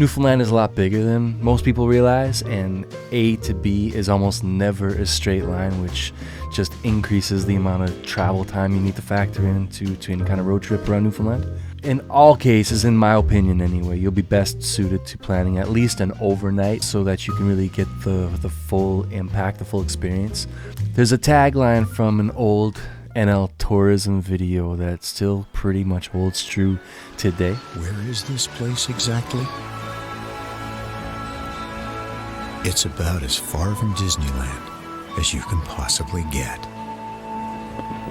Newfoundland is a lot bigger than most people realize, and A to B is almost never a straight line, which just increases the amount of travel time you need to factor into any kind of road trip around Newfoundland. In all cases, in my opinion anyway, you'll be best suited to planning at least an overnight so that you can really get the full impact, the full experience. There's a tagline from an old NL tourism video that still pretty much holds true today. Where is this place exactly? It's about as far from Disneyland as you can possibly get.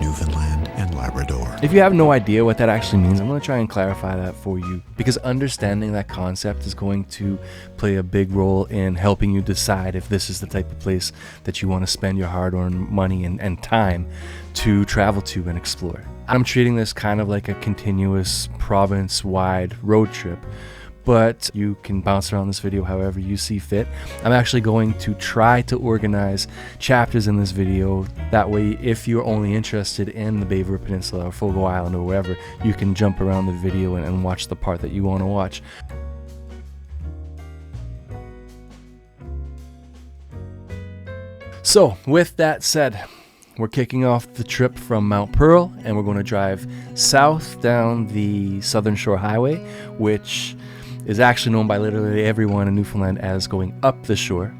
Newfoundland and Labrador. If you have no idea what that actually means, I'm going to try and clarify that for you, because understanding that concept is going to play a big role in helping you decide if this is the type of place that you want to spend your hard-earned money and time to travel to and explore. I'm treating this kind of like a continuous province-wide road trip, but you can bounce around this video however you see fit. I'm actually going to try to organize chapters in this video. That way, if you're only interested in the Bay Verte Peninsula or Fogo Island or wherever, you can jump around the video and watch the part that you want to watch. So, with that said, we're kicking off the trip from Mount Pearl, and we're going to drive south down the Southern Shore Highway, which is actually known by literally everyone in Newfoundland as going up the shore.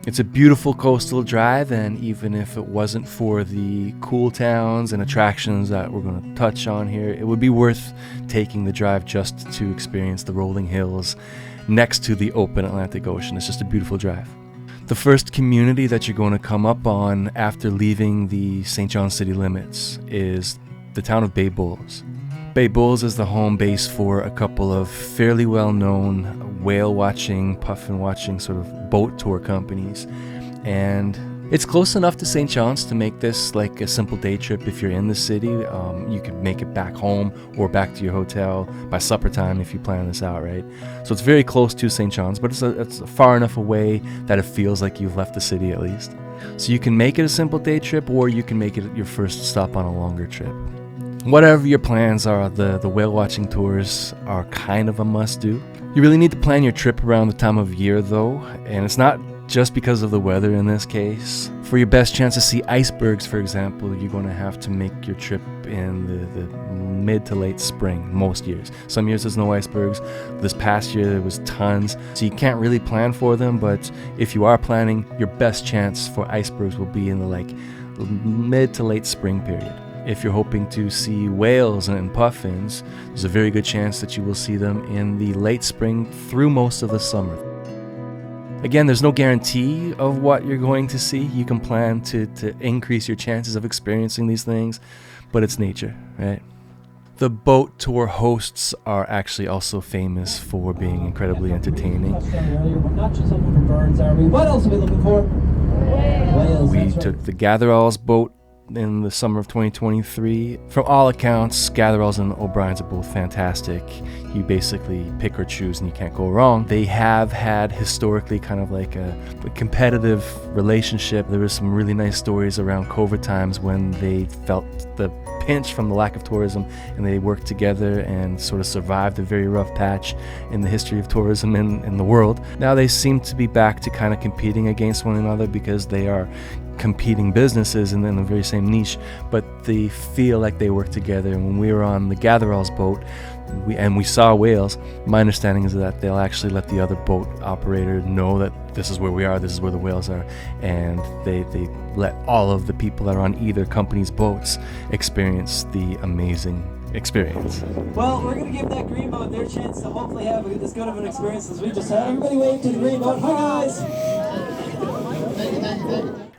It's a beautiful coastal drive, and even if it wasn't for the cool towns and attractions that we're going to touch on here, it would be worth taking the drive just to experience the rolling hills next to the open Atlantic Ocean. It's just a beautiful drive. The first community that you're going to come up on after leaving the St. John city limits is the town of Bay Bulls. Bay Bulls is the home base for a couple of fairly well-known whale watching, puffin watching sort of boat tour companies, and it's close enough to St. John's to make this like a simple day trip if you're in the city. You could make it back home or back to your hotel by supper time if you plan this out right. So it's very close to St. John's, but it's far enough away that it feels like you've left the city at least. So you can make it a simple day trip, or you can make it your first stop on a longer trip. Whatever your plans are, the whale watching tours are kind of a must-do. You really need to plan your trip around the time of year though, and it's not just because of the weather in this case. For your best chance to see icebergs, for example, you're going to have to make your trip in the mid to late spring most years. Some years there's no icebergs. This past year there was tons, so you can't really plan for them, but if you are planning, your best chance for icebergs will be in the mid to late spring period. If you're hoping to see whales and puffins, there's a very good chance that you will see them in the late spring through most of the summer. Again, there's no guarantee of what you're going to see. You can plan to increase your chances of experiencing these things, but it's nature, right? The boat tour hosts are actually also famous for being incredibly entertaining. Not just looking for birds, are we? What else are we looking for? Whales. We took the Gatheralls boat in the summer of 2023. From all accounts, Gatheralls and O'Brien's are both fantastic. You basically pick or choose and you can't go wrong. They have had historically kind of like a competitive relationship. There were some really nice stories around COVID times when they felt the pinch from the lack of tourism, and they worked together and sort of survived a very rough patch in the history of tourism in the world. Now they seem to be back to kind of competing against one another because they are competing businesses in the very same niche, but they feel like they work together. And when we were on the Gatheralls boat we saw whales, my understanding is that they'll actually let the other boat operator know that this is where we are, this is where the whales are, and they let all of the people that are on either company's boats experience the amazing experience. Well, we're going to give that green boat their chance to hopefully have as good of an experience as we just had. Everybody wave to the green boat. Hi guys!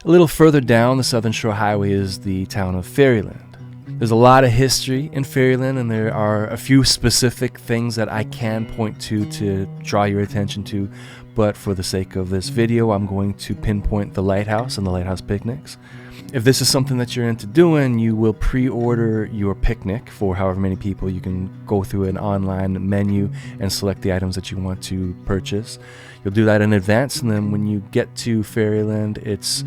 A little further down the Southern Shore Highway is the town of Ferryland. There's a lot of history in Ferryland, and there are a few specific things that I can point to draw your attention to, but for the sake of this video, I'm going to pinpoint the lighthouse and the lighthouse picnics. If this is something that you're into doing, you will pre-order your picnic for however many people. You can go through an online menu and select the items that you want to purchase. You'll do that in advance, and then when you get to Ferryland, it's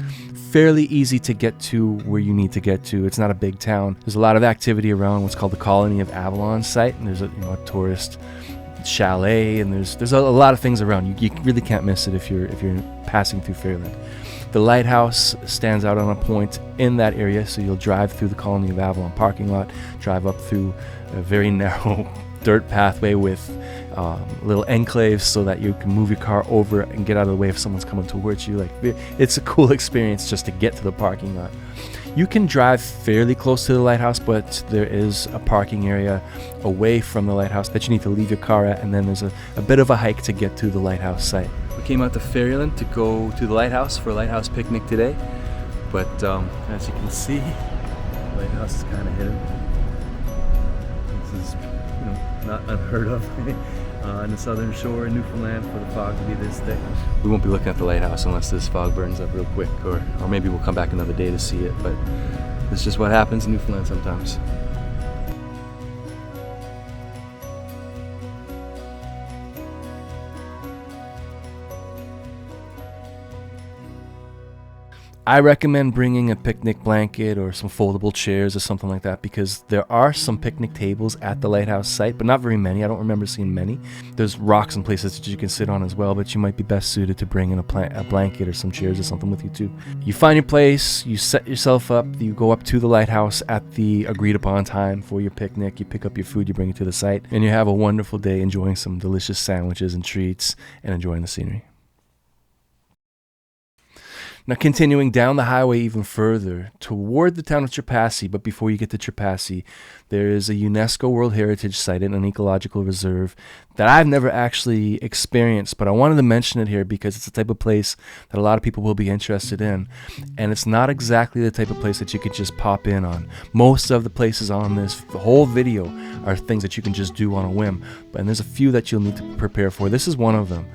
fairly easy to get to where you need to get to. It's not a big town. There's a lot of activity around what's called the Colony of Avalon site, and there's a tourist chalet, and there's a lot of things around. You really can't miss it if you're passing through Ferryland. The lighthouse stands out on a point in that area, so you'll drive through the Colony of Avalon parking lot, drive up through a very narrow dirt pathway with little enclaves so that you can move your car over and get out of the way if someone's coming towards you. Like, it's a cool experience just to get to the parking lot. You can drive fairly close to the lighthouse, but there is a parking area away from the lighthouse that you need to leave your car at, and then there's a bit of a hike to get to the lighthouse site. We came out to Ferryland to go to the lighthouse for a lighthouse picnic today, but as you can see, the lighthouse is kind of hidden. This is, not unheard of on the southern shore in Newfoundland for the fog to be this thick. We won't be looking at the lighthouse unless this fog burns up real quick, or maybe we'll come back another day to see it, but it's just what happens in Newfoundland sometimes. I recommend bringing a picnic blanket or some foldable chairs or something like that, because there are some picnic tables at the lighthouse site, but not very many. I don't remember seeing many. There's rocks and places that you can sit on as well, but you might be best suited to bring in a blanket or some chairs or something with you too. You find your place, you set yourself up, you go up to the lighthouse at the agreed upon time for your picnic, you pick up your food, you bring it to the site, and you have a wonderful day enjoying some delicious sandwiches and treats and enjoying the scenery. Now, continuing down the highway even further toward the town of Trepassey, but before you get to Trepassey, there is a UNESCO World Heritage Site and an ecological reserve that I've never actually experienced, but I wanted to mention it here because it's the type of place that a lot of people will be interested in, and it's not exactly the type of place that you could just pop in on. Most of the places on the whole video are things that you can just do on a whim, and there's a few that you'll need to prepare for. This is one of them.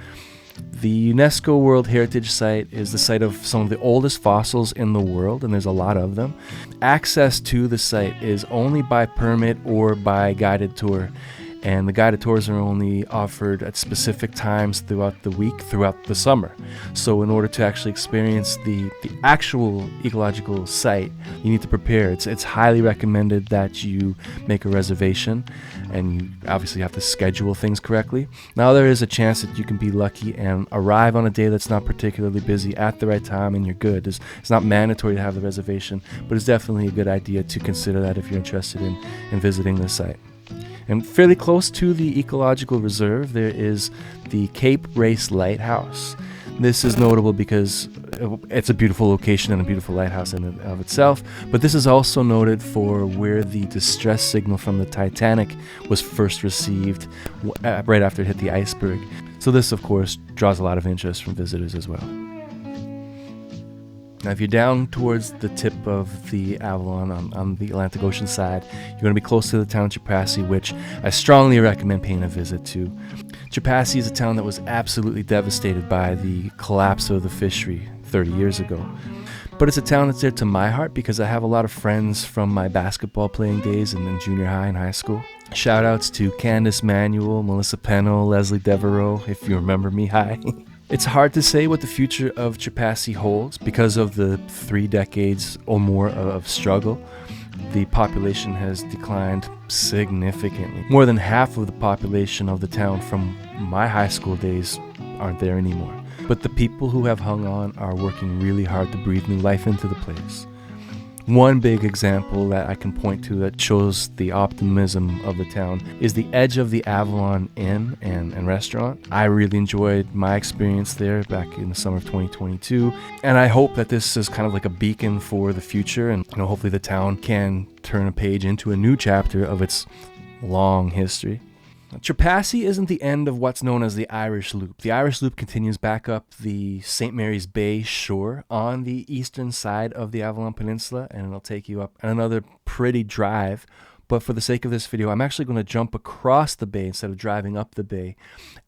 The UNESCO World Heritage Site is the site of some of the oldest fossils in the world, and there's a lot of them. Access to the site is only by permit or by guided tour, and the guided tours are only offered at specific times throughout the week, throughout the summer. So in order to actually experience the actual ecological site, you need to prepare. It's highly recommended that you make a reservation, and you obviously have to schedule things correctly. Now, there is a chance that you can be lucky and arrive on a day that's not particularly busy at the right time, and you're good. It's not mandatory to have the reservation, but it's definitely a good idea to consider that if you're interested in visiting the site. And fairly close to the ecological reserve, there is the Cape Race Lighthouse. This is notable because it's a beautiful location and a beautiful lighthouse in and of itself, but this is also noted for where the distress signal from the Titanic was first received right after it hit the iceberg. So this, of course, draws a lot of interest from visitors as well. Now, if you're down towards the tip of the Avalon on the Atlantic Ocean side, you're going to be close to the town of Trepassey, which I strongly recommend paying a visit to. Trepassey is a town that was absolutely devastated by the collapse of the fishery 30 years ago. But it's a town that's dear to my heart because I have a lot of friends from my basketball playing days in junior high and high school. Shout outs to Candace Manuel, Melissa Pennell, Leslie Devereaux, if you remember me, hi. It's hard to say what the future of Trepassey holds because of the 3 decades or more of struggle. The population has declined significantly. More than half of the population of the town from my high school days aren't there anymore. But the people who have hung on are working really hard to breathe new life into the place. One big example that I can point to that shows the optimism of the town is the Edge of the Avalon Inn and restaurant. I really enjoyed my experience there back in the summer of 2022, and I hope that this is kind of like a beacon for the future, and hopefully the town can turn a page into a new chapter of its long history. Trepassey isn't the end of what's known as the Irish Loop. The Irish Loop continues back up the St. Mary's Bay shore on the eastern side of the Avalon Peninsula, and it'll take you up another pretty drive. But for the sake of this video, I'm actually going to jump across the bay instead of driving up the bay,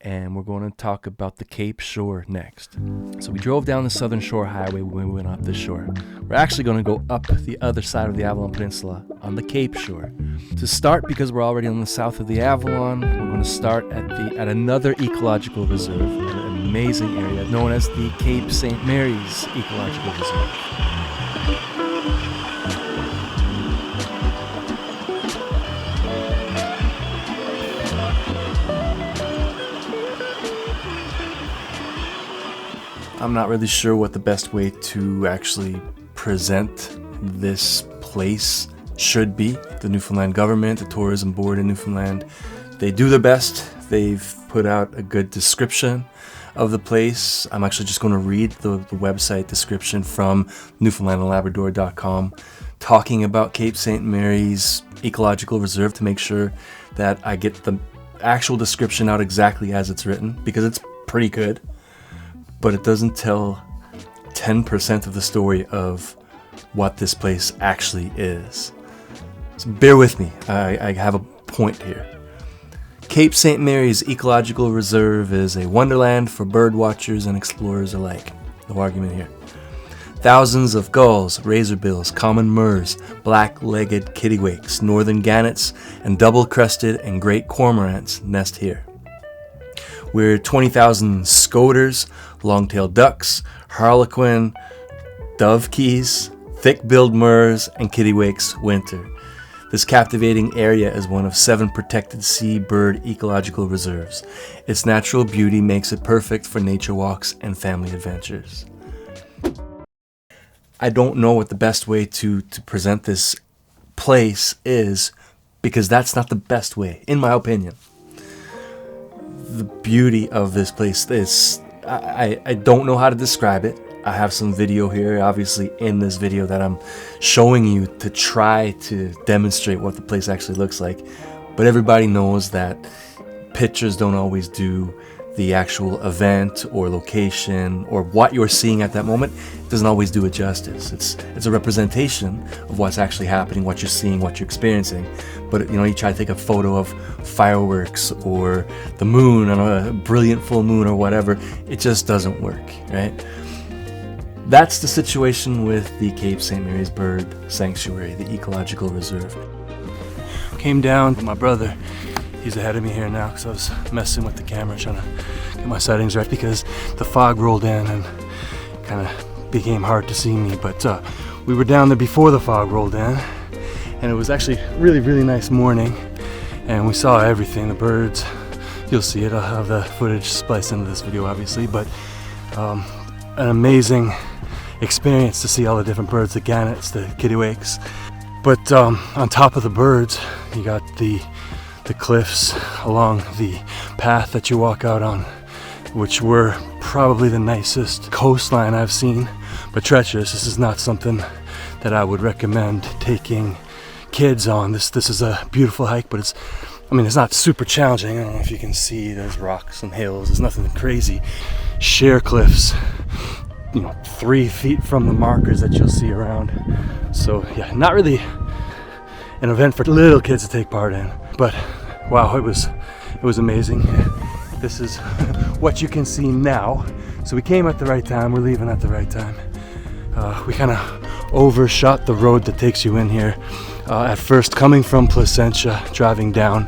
and we're going to talk about the Cape Shore next. So we drove down the Southern Shore Highway when we went up the shore. We're actually going to go up the other side of the Avalon Peninsula on the Cape Shore. To start, because we're already on the south of the Avalon, we're going to start at another ecological reserve, an amazing area known as the Cape St. Mary's Ecological Reserve. I'm not really sure what the best way to actually present this place should be. The Newfoundland government, the tourism board in Newfoundland, they do their best. They've put out a good description of the place. I'm actually just going to read the website description from newfoundlandandlabrador.com talking about Cape St. Mary's Ecological Reserve to make sure that I get the actual description out exactly as it's written, because it's pretty good, but it doesn't tell 10% of the story of what this place actually is. So bear with me, I have a point here. Cape St. Mary's Ecological Reserve is a wonderland for bird watchers and explorers alike. No argument here. Thousands of gulls, razorbills, common murres, black-legged kittiwakes, northern gannets, and double-crested and great cormorants nest here. We're 20,000 scoters, long-tailed ducks, harlequin, dovekies, thick-billed murres, and kittiwakes winter. This captivating area is one of 7 protected seabird ecological reserves. Its natural beauty makes it perfect for nature walks and family adventures. I don't know what the best way to present this place is, because that's not the best way, in my opinion. The beauty of this place is, I don't know how to describe it. I have some video here, obviously, in this video that I'm showing you to try to demonstrate what the place actually looks like. But everybody knows that pictures don't always do the actual event or location or what you're seeing at that moment. It doesn't always do it justice. It's a representation of what's actually happening, what you're seeing, what you're experiencing. But you try to take a photo of fireworks or the moon on a brilliant full moon or whatever, it just doesn't work, right? That's the situation with the Cape St. Mary's Bird Sanctuary, the Ecological Reserve. Came down with my brother. He's ahead of me here now because I was messing with the camera trying to get my settings right, because the fog rolled in and kind of became hard to see me. But we were down there before the fog rolled in, and it was actually really, really nice morning, and we saw everything. The birds, you'll see it. I'll have the footage spliced into this video, obviously, but an amazing experience to see all the different birds, the gannets, the kittiwakes. But on top of the birds, you got the cliffs along the path that you walk out on, which were probably the nicest coastline I've seen, but treacherous. This is not something that I would recommend taking kids on. This is a beautiful hike, but it's not super challenging. I don't know if you can see, there's rocks and hills. There's nothing crazy. Sheer cliffs, 3 feet from the markers that you'll see around. So yeah, not really an event for little kids to take part in, but wow, it was amazing. This is what you can see now. So we came at the right time, we're leaving at the right time. We kind of overshot the road that takes you in here. At first, coming from Placentia, driving down,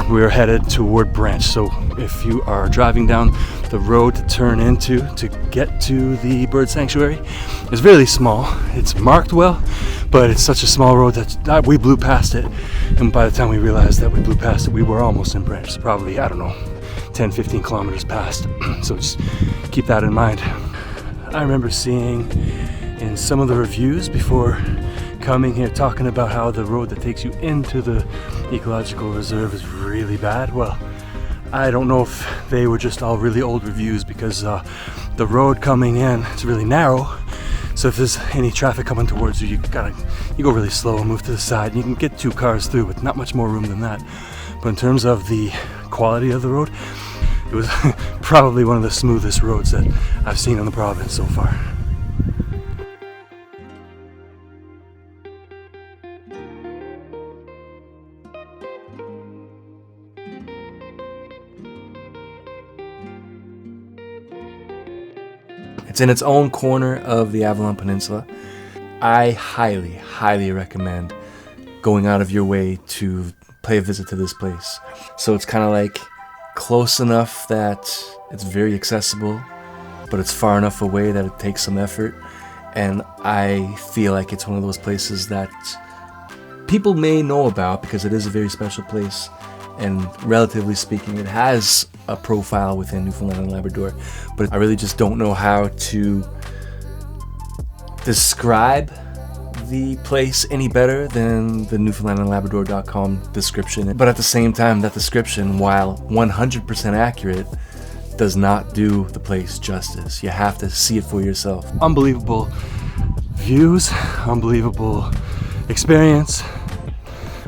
we were headed toward Branch. So if you are driving down the road to turn into to get to the bird sanctuary, it's really small. It's marked well, but it's such a small road that we blew past it. And by the time we realized that we blew past it, we were almost in Branch. Probably, 10, 15 kilometers past. So just keep that in mind. I remember seeing in some of the reviews before coming here talking about how the road that takes you into the ecological reserve is really bad. Well, I don't know if they were just all really old reviews, because the road coming in, it's really narrow. So if there's any traffic coming towards you, you go really slow and move to the side, and you can get 2 cars through with not much more room than that. But in terms of the quality of the road, it was probably one of the smoothest roads that I've seen in the province so far. It's in its own corner of the Avalon Peninsula. I highly, highly recommend going out of your way to pay a visit to this place. So it's kind of like close enough that it's very accessible, but it's far enough away that it takes some effort. And I feel like it's one of those places that people may know about because it is a very special place, and relatively speaking, it has a profile within Newfoundland and Labrador, but I really just don't know how to describe the place any better than the newfoundlandandlabrador.com description. But at the same time, that description, while 100% accurate, does not do the place justice. You have to see it for yourself. Unbelievable views, unbelievable experience.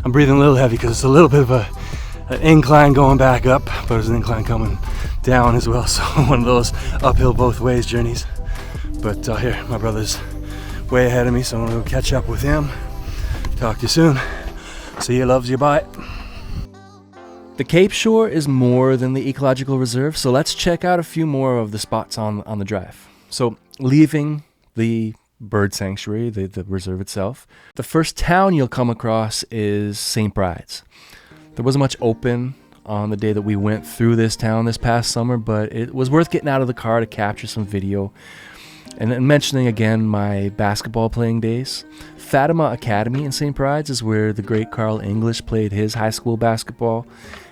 I'm breathing a little heavy because it's a little bit of an incline going back up, but there's an incline coming down as well. So one of those uphill both ways journeys. But here, my brother's way ahead of me, so I'm gonna go catch up with him. Talk to you soon. See you, loves you, bye. The Cape Shore is more than the ecological reserve, so let's check out a few more of the spots on the drive. So leaving the bird sanctuary, the reserve itself, the first town you'll come across is St. Bride's. There wasn't much open on the day that we went through this town this past summer, but it was worth getting out of the car to capture some video. And then mentioning again my basketball playing days, Fatima Academy in St. Bride's is where the great Carl English played his high school basketball,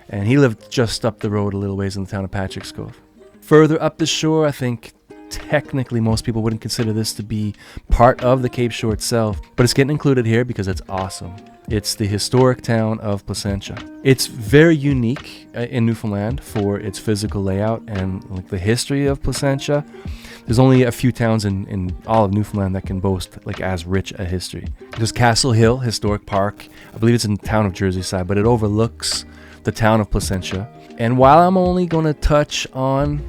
and he lived just up the road a little ways in the town of Patrick's Cove. Further up the shore, I think technically most people wouldn't consider this to be part of the Cape Shore itself, but it's getting included here because it's awesome. It's the historic town of Placentia. It's very unique in Newfoundland for its physical layout and like the history of Placentia. There's only a few towns in all of Newfoundland that can boast like as rich a history. There's Castle Hill Historic Park. I believe it's in the town of Jersey Side, but it overlooks the town of Placentia. And while I'm only going to touch on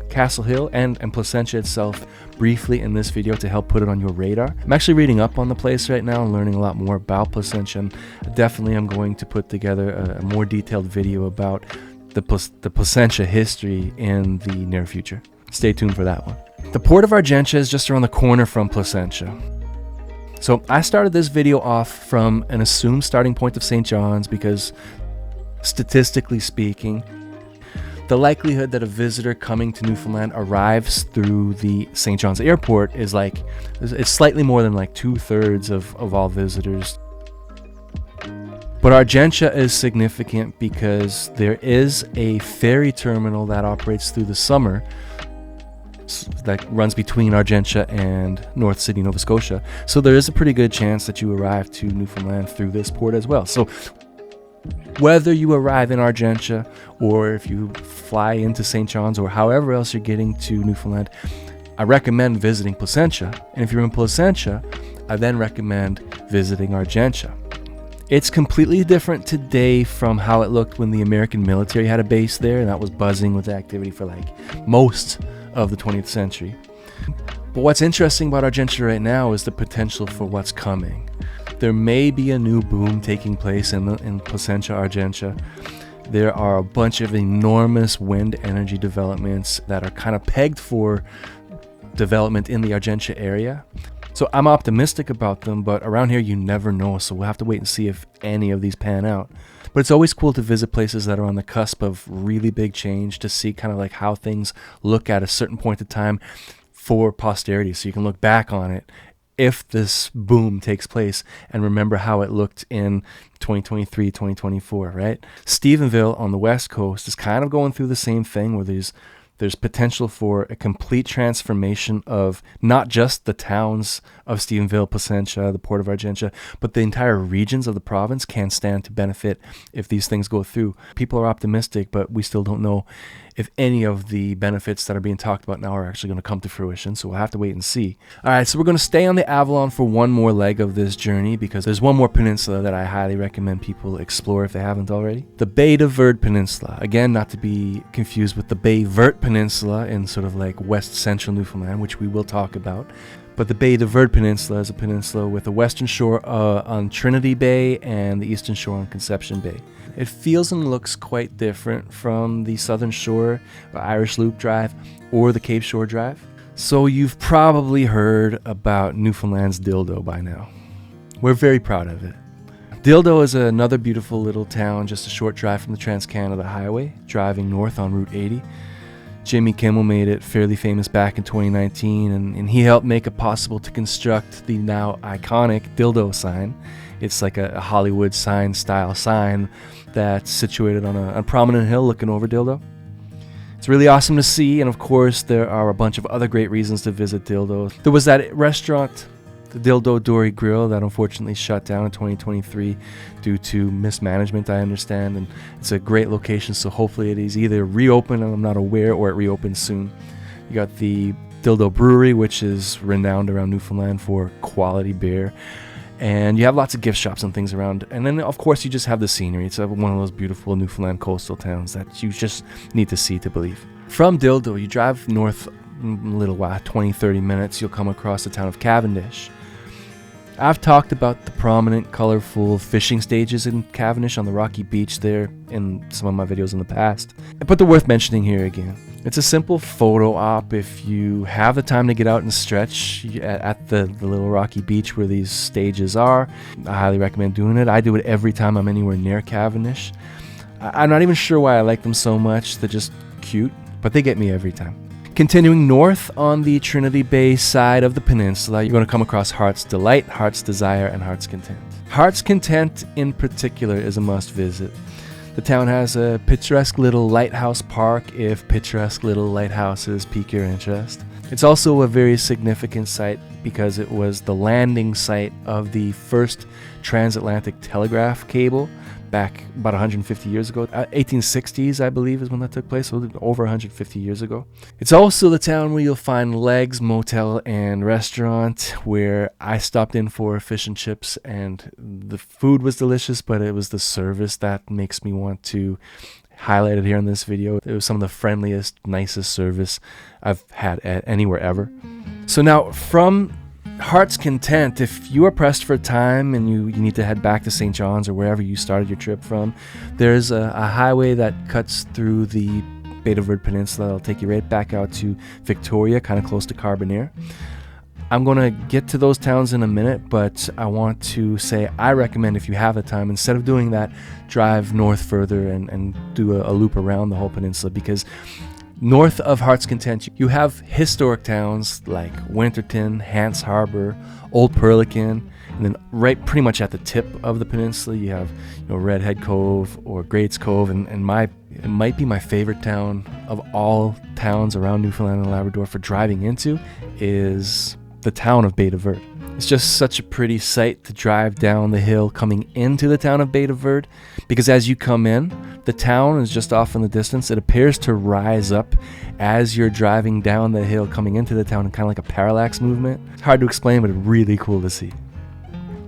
Castle Hill and Placentia itself briefly in this video to help put it on your radar, I'm actually reading up on the place right now and learning a lot more about Placentia. And definitely I'm going to put together a more detailed video about the Placentia history in the near future. Stay tuned for that one. The Port of Argentia is just around the corner from Placentia. So I started this video off from an assumed starting point of St. John's because statistically speaking, the likelihood that a visitor coming to Newfoundland arrives through the St. John's airport is like, it's slightly more than like 2/3 of all visitors. But Argentia is significant because there is a ferry terminal that operates through the summer that runs between Argentia and North Sydney, Nova Scotia. So there is a pretty good chance that you arrive to Newfoundland through this port as well. So whether you arrive in Argentia or if you fly into St. John's or however else you're getting to Newfoundland, I recommend visiting Placentia. And if you're in Placentia, I then recommend visiting Argentia. It's completely different today from how it looked when the American military had a base there, and that was buzzing with activity for like most of the 20th century. But what's interesting about Argentia right now is the potential for what's coming. There may be a new boom taking place in Placentia, Argentia. There are a bunch of enormous wind energy developments that are kind of pegged for development in the Argentia area. So I'm optimistic about them, but around here you never know, so we'll have to wait and see if any of these pan out. But it's always cool to visit places that are on the cusp of really big change to see kind of like how things look at a certain point of time for posterity, so you can look back on it if this boom takes place and remember how it looked in 2023, 2024, right? Stephenville on the west coast is kind of going through the same thing where there's potential for a complete transformation of not just the towns of Stephenville, Placentia, the Port of Argentia, but the entire regions of the province can stand to benefit if these things go through. People are optimistic, but we still don't know if any of the benefits that are being talked about now are actually going to come to fruition, so we'll have to wait and see. All right, so we're going to stay on the Avalon for one more leg of this journey because there's one more peninsula that I highly recommend people explore if they haven't already. The Bay de Verde Peninsula. Again, not to be confused with the Baie Verte Peninsula in sort of like west central Newfoundland, which we will talk about. But the Bay de Verde Peninsula is a peninsula with the western shore on Trinity Bay and the eastern shore on Conception Bay. It feels and looks quite different from the southern shore, Irish Loop Drive, or the Cape Shore Drive. So you've probably heard about Newfoundland's Dildo by now. We're very proud of it. Dildo is another beautiful little town just a short drive from the Trans-Canada Highway, driving north on Route 80. Jimmy Kimmel made it fairly famous back in 2019, and he helped make it possible to construct the now iconic dildo sign. It's like a Hollywood sign style sign that's situated on a prominent hill looking over Dildo. It's really awesome to see, and of course there are a bunch of other great reasons to visit Dildo. There was that restaurant, the Dildo Dory Grill, that unfortunately shut down in 2023 due to mismanagement, I understand, and it's a great location, so hopefully it is either reopened, I'm not aware, or it reopens soon. You got the Dildo Brewery, which is renowned around Newfoundland for quality beer, and you have lots of gift shops and things around, and then of course you just have the scenery. It's one of those beautiful Newfoundland coastal towns that you just need to see to believe. From Dildo, you drive north a little while, 20-30 minutes, you'll come across the town of Cavendish. I've talked about the prominent, colorful fishing stages in Cavendish on the rocky beach there in some of my videos in the past, but they're worth mentioning here again. It's a simple photo op if you have the time to get out and stretch at the little rocky beach where these stages are. I highly recommend doing it. I do it every time I'm anywhere near Cavendish. I'm not even sure why I like them so much. They're just cute, but they get me every time. Continuing north on the Trinity Bay side of the peninsula, you're going to come across Heart's Delight, Heart's Desire, and Heart's Content. Heart's Content in particular is a must visit. The town has a picturesque little lighthouse park if picturesque little lighthouses pique your interest. It's also a very significant site because it was the landing site of the first transatlantic telegraph cable back about 150 years ago. 1860s, I believe, is when that took place, so over 150 years ago. It's also the town where you'll find Legs Motel and Restaurant, where I stopped in for fish and chips, and the food was delicious, but it was the service that makes me want to highlight it here in this video. It was some of the friendliest, nicest service I've had anywhere ever. So now, from Heart's Content, if you are pressed for time and you need to head back to St. John's or wherever you started your trip from, there's a highway that cuts through the Bay de Verde Peninsula. It'll take you right back out to Victoria, kind of close to Carbonear. I'm going to get to those towns in a minute, but I want to say I recommend, if you have the time, instead of doing that, drive north further and do a loop around the whole peninsula, because north of Heart's Content, you have historic towns like Winterton, Hants Harbor, Old Perlican, and then right pretty much at the tip of the peninsula, you have Redhead Cove or Greats Cove, and it might be my favorite town of all towns around Newfoundland and Labrador for driving into is the town of Bay de Verde. It's just such a pretty sight to drive down the hill coming into the town of Bay de Verde, because as you come in, the town is just off in the distance. It appears to rise up as you're driving down the hill coming into the town in kind of like a parallax movement. It's hard to explain, but really cool to see.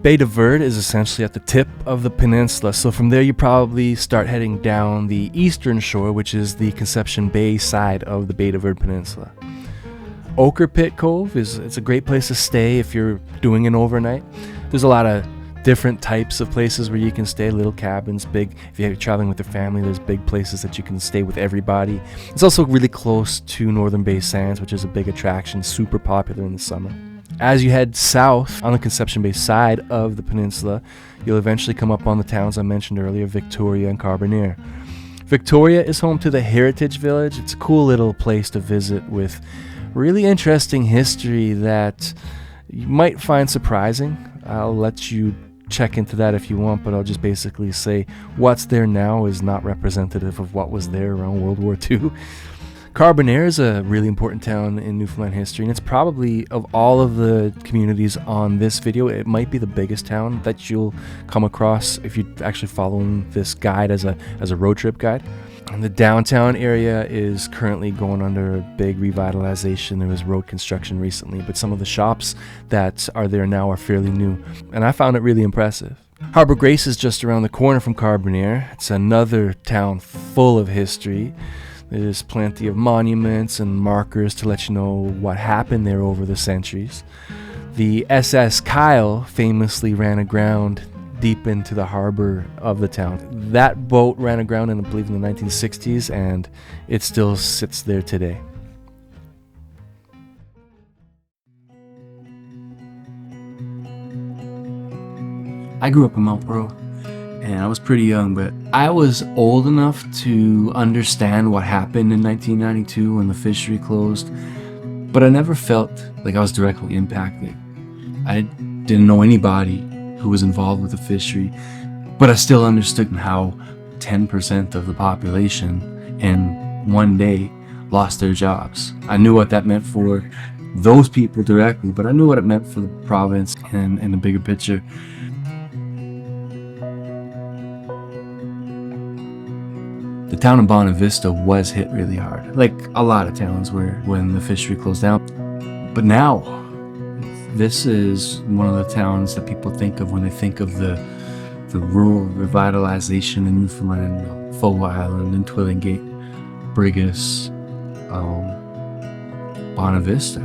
Bay de Verde is essentially at the tip of the peninsula, so from there you probably start heading down the eastern shore, which is the Conception Bay side of the Bay de Verde Peninsula. Ochre Pit Cove it's a great place to stay if you're doing an overnight. There's a lot of different types of places where you can stay, little cabins, big. If you're traveling with your family, there's big places that you can stay with everybody. It's also really close to Northern Bay Sands, which is a big attraction, super popular in the summer. As you head south on the Conception Bay side of the peninsula, you'll eventually come up on the towns I mentioned earlier, Victoria and Carbonear. Victoria is home to the Heritage Village. It's a cool little place to visit with really interesting history that you might find surprising. I'll let you check into that if you want, but I'll just basically say what's there now is not representative of what was there around World War II. Carbonear is a really important town in Newfoundland history, and it's probably, of all of the communities on this video, it might be the biggest town that you'll come across if you're actually following this guide as a road trip guide. And the downtown area is currently going under a big revitalization. There was road construction recently, but some of the shops that are there now are fairly new, and I found it really impressive. Harbour Grace is just around the corner from Carbonear. It's another town full of history. There's plenty of monuments and markers to let you know what happened there over the centuries. The SS Kyle famously ran aground deep into the harbor of the town. That boat ran aground in, I believe, in the 1960s, and it still sits there today. I grew up in Mount Pearl, and I was pretty young, but I was old enough to understand what happened in 1992 when the fishery closed, but I never felt like I was directly impacted. I didn't know anybody who was involved with the fishery, but I still understood how 10% of the population in one day lost their jobs. I knew what that meant for those people directly, but I knew what it meant for the province and the bigger picture. The town of Bonavista was hit really hard, like a lot of towns were when the fishery closed down. But now, this is one of the towns that people think of when they think of the rural revitalization in Newfoundland, Fogo Island and Twillingate, Brigus, Bonavista.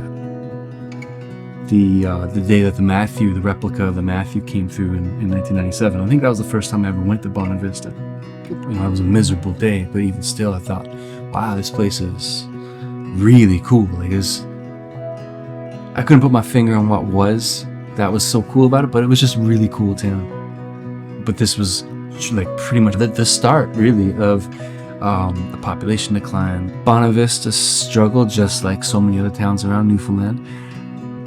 The day that the replica of the Matthew came through in 1997, I think that was the first time I ever went to Bonavista. You know, it was a miserable day, but even still I thought, wow, this place is really cool. Like, I couldn't put my finger on what that was so cool about it, but it was just a really cool town. But this was like pretty much the start, really, of the population decline. Bonavista struggled just like so many other towns around Newfoundland.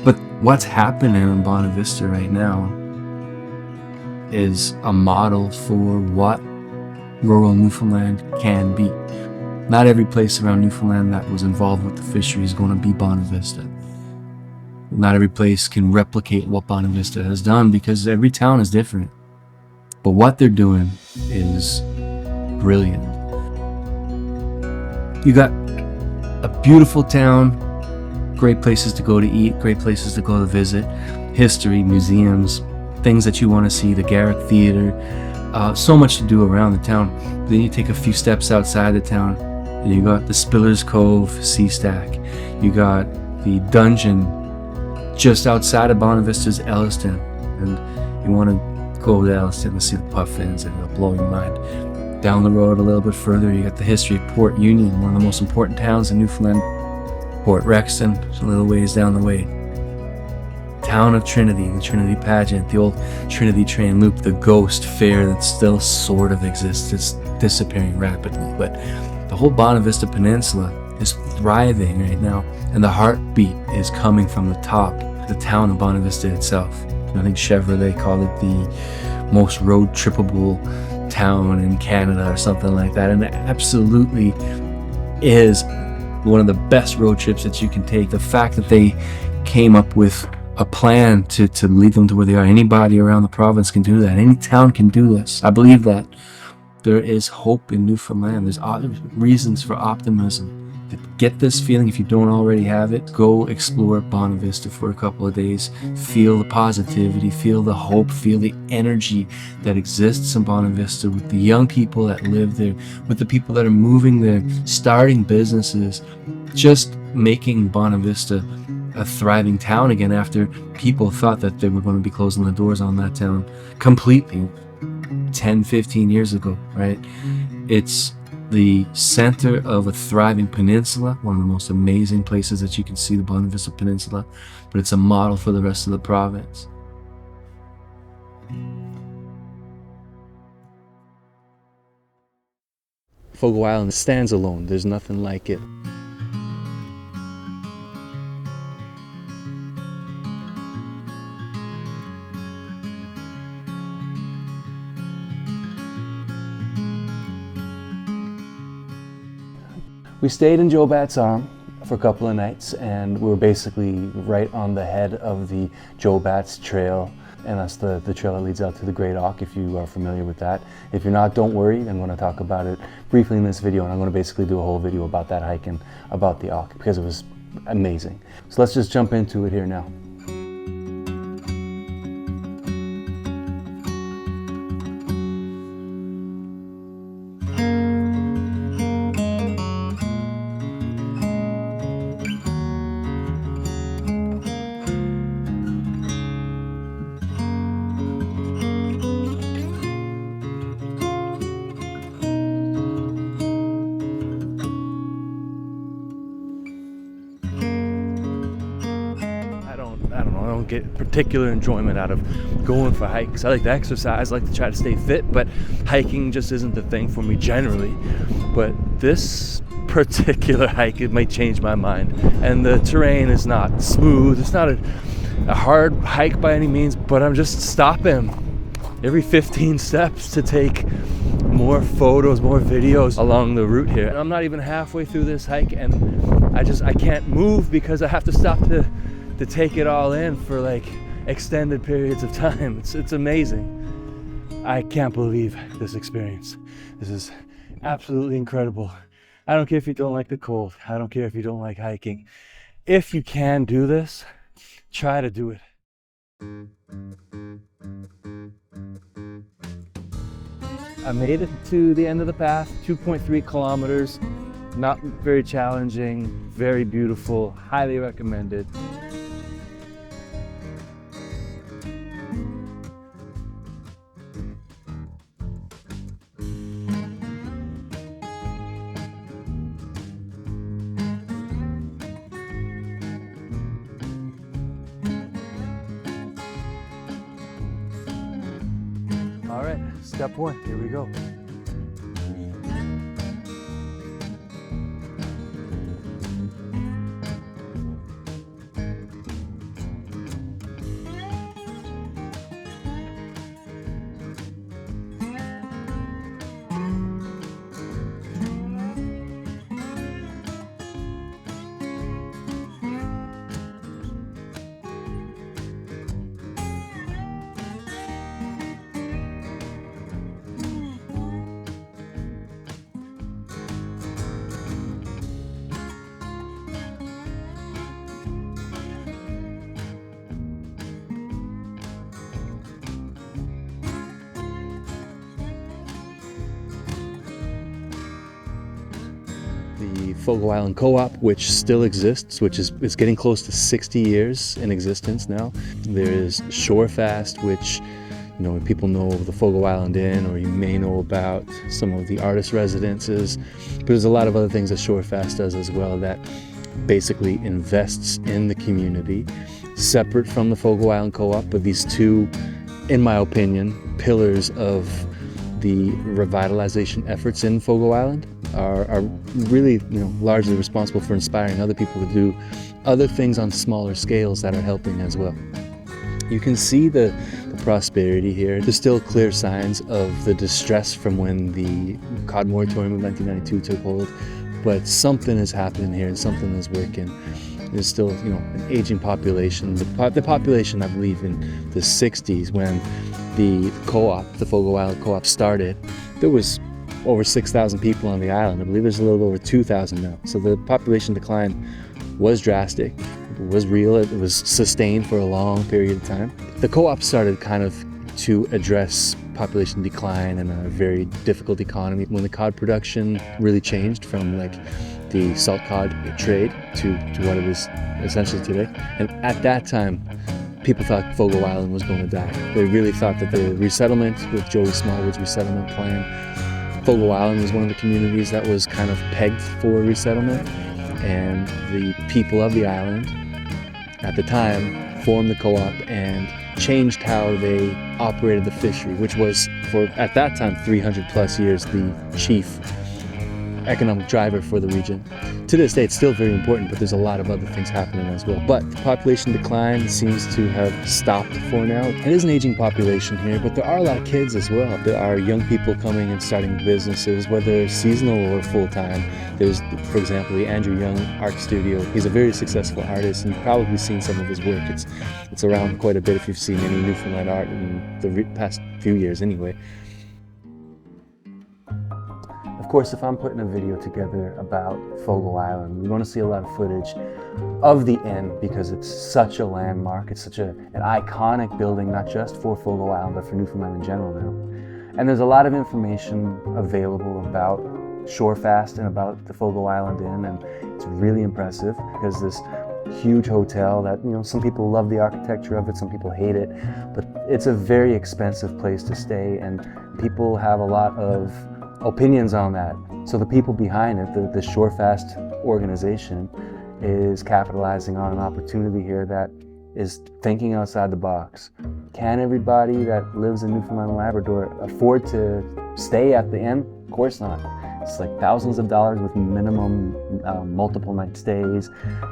But what's happening in Bonavista right now is a model for what rural Newfoundland can be. Not every place around Newfoundland that was involved with the fishery is going to be Bonavista. Not every place can replicate what Bonavista has done because every town is different. But what they're doing is brilliant. You got a beautiful town, great places to go to eat, great places to go to visit, history, museums, things that you want to see, the Garrick Theater, so much to do around the town. Then you take a few steps outside the town and you got the Spiller's Cove Sea Stack. You got the dungeon just outside of Bonavista's Elliston, and you want to go to Elliston and see the puffins and it'll blow your mind. Down the road a little bit further, you got the history of Port Union, one of the most important towns in Newfoundland. Port Rexton, a little ways down the way. Town of Trinity, the Trinity pageant, the old Trinity train loop, the ghost fair that still sort of exists. It's disappearing rapidly, but the whole Bonavista Peninsula is thriving right now, and the heartbeat is coming from the top, the town of Bonavista itself. I think Chevrolet called it the most road trippable town in Canada or something like that, and it absolutely is one of the best road trips that you can take. The fact that they came up with a plan to lead them to where they are. Anybody around the province can do that. Any town can do this. I believe that. There is hope in Newfoundland. There's reasons for optimism. To get this feeling, if you don't already have it, go explore Bonavista for a couple of days. Feel the positivity, feel the hope, feel the energy that exists in Bonavista with the young people that live there, with the people that are moving there, starting businesses, just making Bonavista a thriving town again after people thought that they were going to be closing the doors on that town completely 10, 15 years ago, right? It's the center of a thriving peninsula, one of the most amazing places that you can see, the Bonavista Peninsula, but it's a model for the rest of the province. Fogo Island stands alone. There's nothing like it. We stayed in Joe Bat's Arm for a couple of nights, and we were basically right on the head of the Joe Bat's Trail, and that's the trail that leads out to the Great Auk, if you are familiar with that. If you're not, don't worry, I'm going to talk about it briefly in this video, and I'm going to basically do a whole video about that hike and about the Auk, because it was amazing. So let's just jump into it here now. don't get particular enjoyment out of going for hikes. I like to exercise, I like to try to stay fit, but hiking just isn't the thing for me generally. But this particular hike, it might change my mind. And the terrain is not smooth. It's not a hard hike by any means, but I'm just stopping every 15 steps to take more photos, more videos along the route here. And I'm not even halfway through this hike, and I can't move because I have to stop to take it all in for like extended periods of time. It's amazing. I can't believe this experience. This is absolutely incredible. I don't care if you don't like the cold. I don't care if you don't like hiking. If you can do this, try to do it. I made it to the end of the path, 2.3 kilometers. Not very challenging, very beautiful, highly recommended. All right, step one, here we go. The Fogo Island Co-op, which still exists, which is getting close to 60 years in existence now. There is Shorefast, which, you know, people know the Fogo Island Inn, or you may know about some of the artist residences. But there's a lot of other things that Shorefast does as well that basically invests in the community, separate from the Fogo Island Co-op. But these two, in my opinion, pillars of the revitalization efforts in Fogo Island are really, you know, largely responsible for inspiring other people to do other things on smaller scales that are helping as well. You can see the prosperity here. There's still clear signs of the distress from when the cod moratorium of 1992 took hold, but something is happening here and something is working. There's still, you know, an aging population. The population, I believe, in the 60s when the co-op, the Fogo Island Co-op started, there was over 6,000 people on the island. I believe there's a little over 2,000 now. So the population decline was drastic, it was real, it was sustained for a long period of time. The co-op started kind of to address population decline and a very difficult economy when the cod production really changed from like the salt cod trade to what it is essentially today. And at that time, people thought Fogo Island was going to die. They really thought that the resettlement with Joey Smallwood's resettlement plan, Fogo Island was one of the communities that was kind of pegged for resettlement, and the people of the island at the time formed the co-op and changed how they operated the fishery, which was, for at that time, 300 plus years, the chief economic driver for the region. To this day, it's still very important, but there's a lot of other things happening as well. But the population decline seems to have stopped for now. It is an aging population here, but there are a lot of kids as well. There are young people coming and starting businesses, whether seasonal or full-time. There's, for example, the Andrew Young Art Studio. He's a very successful artist, and you've probably seen some of his work. It's around quite a bit if you've seen any Newfoundland art in the past few years anyway. Of course, if I'm putting a video together about Fogo Island, we want to see a lot of footage of the inn because it's such a landmark. It's such an iconic building, not just for Fogo Island, but for Newfoundland in general now. And there's a lot of information available about Shorefast and about the Fogo Island Inn, and it's really impressive because this huge hotel that, you know, some people love the architecture of it, some people hate it, but it's a very expensive place to stay, and people have a lot of opinions on that. So the people behind it, the Shorefast organization, is capitalizing on an opportunity here that is thinking outside the box. Can everybody that lives in Newfoundland and Labrador afford to stay at the inn? Of course not. It's like thousands of dollars with minimum multiple night stays,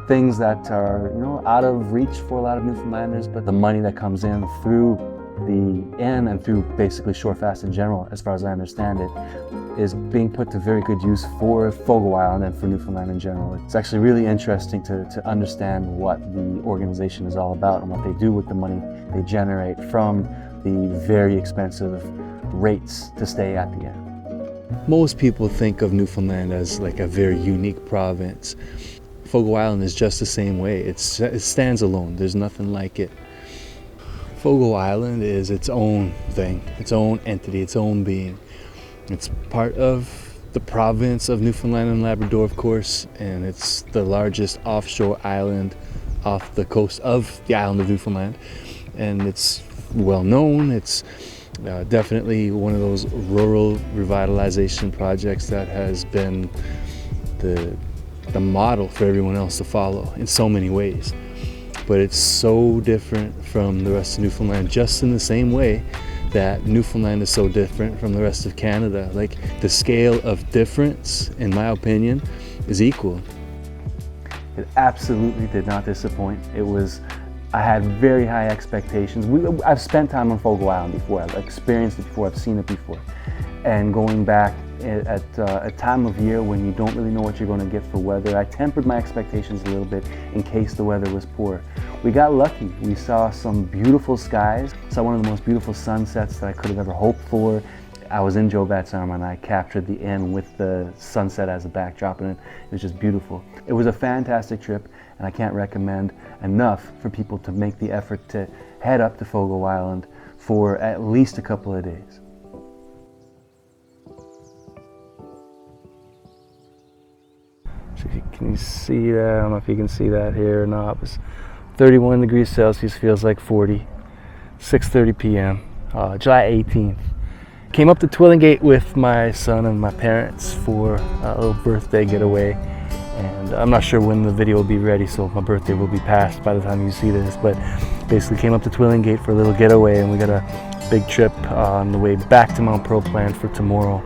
things that are, you know, out of reach for a lot of Newfoundlanders, but the money that comes in through the inn and through basically Shorefast in general, as far as I understand it, is being put to very good use for Fogo Island and for Newfoundland in general. It's actually really interesting to understand what the organization is all about and what they do with the money they generate from the very expensive rates to stay at the inn. Most people think of Newfoundland as like a very unique province. Fogo Island is just the same way. It stands alone. There's nothing like it. Fogo Island is its own thing, its own entity, its own being. It's part of the province of Newfoundland and Labrador, of course, and it's the largest offshore island off the coast of the island of Newfoundland. And it's well known. It's definitely one of those rural revitalization projects that has been the model for everyone else to follow in so many ways. But it's so different from the rest of Newfoundland, just in the same way that Newfoundland is so different from the rest of Canada. Like, the scale of difference, in my opinion, is equal. It absolutely did not disappoint. I had very high expectations. I've spent time on Fogo Island before. I've experienced it before. I've seen it before. And going back at a time of year when you don't really know what you're going to get for weather, I tempered my expectations a little bit in case the weather was poor. We got lucky. We saw some beautiful skies. Saw one of the most beautiful sunsets that I could have ever hoped for. I was in Joe Bat's arm and I captured the inn with the sunset as a backdrop, and it was just beautiful. It was a fantastic trip, and I can't recommend enough for people to make the effort to head up to Fogo Island for at least a couple of days. Can you see that? I don't know if you can see that here or not. It's 31 degrees Celsius, feels like 40. 6:30 p.m. July 18th. Came up to Twillingate with my son and my parents for a little birthday getaway. And I'm not sure when the video will be ready, so my birthday will be past by the time you see this. But basically came up to Twillingate for a little getaway, and we got a big trip on the way back to Mount Pearl planned for tomorrow.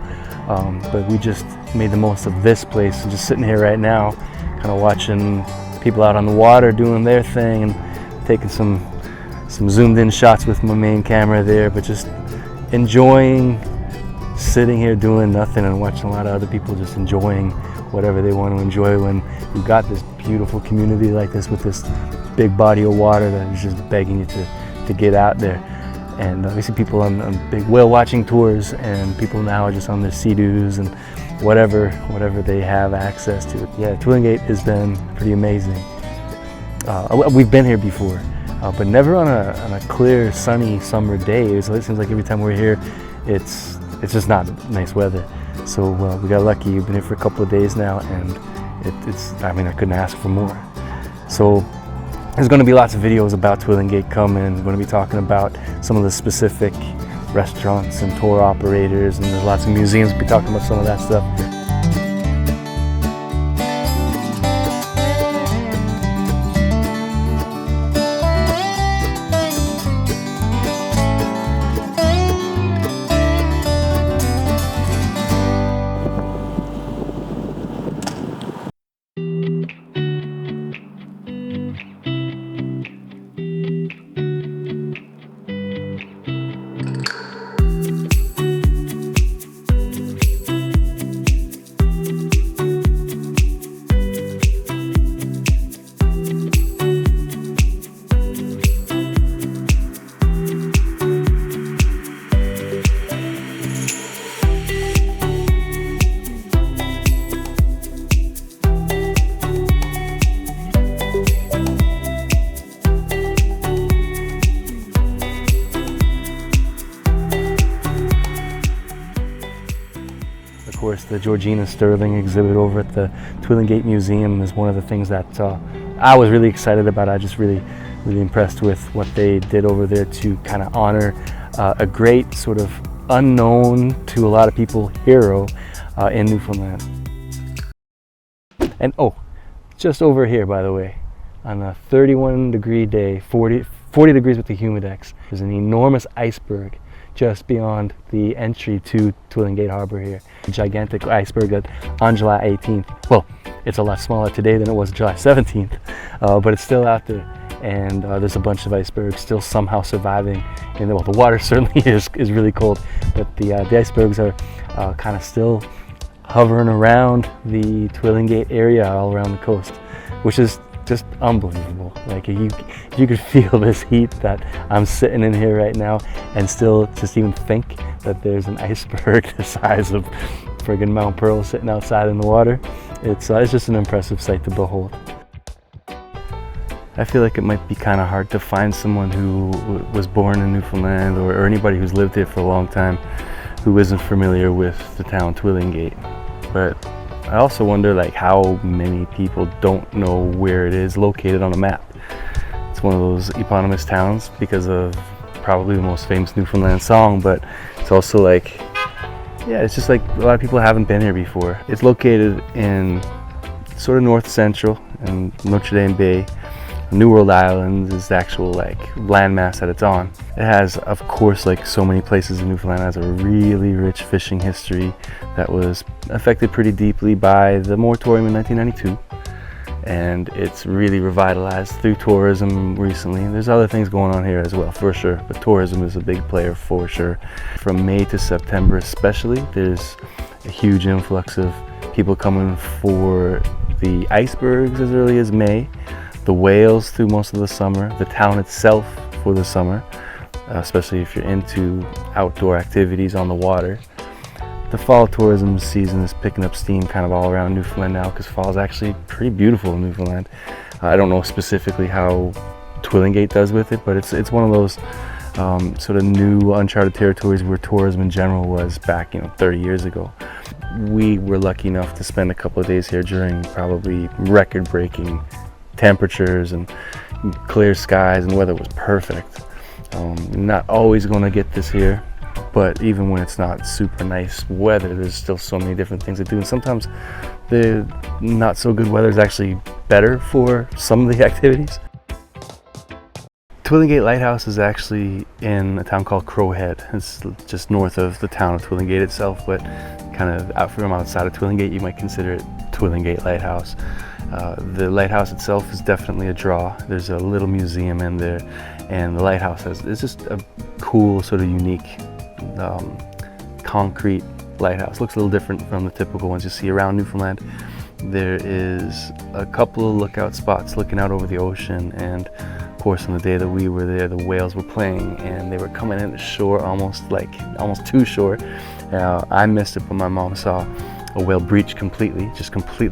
But we just made the most of this place, and just sitting here right now, kind of watching people out on the water doing their thing and taking some zoomed in shots with my main camera there, but just enjoying sitting here doing nothing and watching a lot of other people just enjoying whatever they want to enjoy when you've got this beautiful community like this with this big body of water that is just begging you to get out there. And we see people on big whale watching tours, and people now are just on their sea-doos and whatever they have access to. Yeah, Twillingate has been pretty amazing. We've been here before, but never on a clear, sunny summer day. So it seems like every time we're here, it's just not nice weather. So we got lucky. We've been here for a couple of days now, and I couldn't ask for more. So there's going to be lots of videos about Twillingate coming. We're going to be talking about some of the specific restaurants and tour operators, and there's lots of museums. We'll be talking about some of that stuff. Of course, the Georgina Sterling exhibit over at the Twillingate Museum is one of the things that I was really excited about. I just really impressed with what they did over there to kind of honor a great sort of unknown to a lot of people hero in Newfoundland. And just over here, by the way, on a 31-degree day, 40 degrees with the humidex. There's an enormous iceberg just beyond the entry to Twillingate Harbor here. A gigantic iceberg that on July 18th, well, it's a lot smaller today than it was July 17th, but it's still out there. And there's a bunch of icebergs still somehow surviving. And well, the water certainly is really cold, but the icebergs are kind of still hovering around the Twillingate area all around the coast, which is just unbelievable. Like if you could feel this heat that I'm sitting in here right now, and still just even think that there's an iceberg the size of friggin' Mount Pearl sitting outside in the water, it's just an impressive sight to behold. I feel like it might be kind of hard to find someone who was born in Newfoundland or anybody who's lived here for a long time who isn't familiar with the town Twillingate. But I also wonder like how many people don't know where it is located on a map. It's one of those eponymous towns because of probably the most famous Newfoundland song, but it's also like, yeah, it's just like a lot of people haven't been here before. It's located in sort of north central in Notre Dame Bay. New World Island is the actual like landmass that it's on. It has, of course, like so many places in Newfoundland, has a really rich fishing history that was affected pretty deeply by the moratorium in 1992. And it's really revitalized through tourism recently. There's other things going on here as well, for sure, but tourism is a big player for sure. From May to September especially, there's a huge influx of people coming for the icebergs as early as May, the whales through most of the summer, the town itself for the summer, especially if you're into outdoor activities on the water. The fall tourism season is picking up steam kind of all around Newfoundland now, because fall is actually pretty beautiful in Newfoundland. I don't know specifically how Twillingate does with it, but it's one of those sort of new uncharted territories where tourism in general was back 30 years ago. We were lucky enough to spend a couple of days here during probably record-breaking temperatures and clear skies, and the weather was perfect. Not always going to get this here, but even when it's not super nice weather, there's still so many different things to do, and sometimes the not so good weather is actually better for some of the activities. Twillingate Lighthouse is actually in a town called Crowhead. It's just north of the town of Twillingate itself, but kind of out from outside of Twillingate, you might consider it Twillingate Lighthouse. The lighthouse itself is definitely a draw. There's a little museum in there, and the lighthouse is just a cool, sort of unique concrete lighthouse. Looks a little different from the typical ones you see around Newfoundland. There is a couple of lookout spots looking out over the ocean, and of course on the day that we were there, the whales were playing and they were coming in to shore, almost to shore. I missed it, but my mom saw a whale breach completely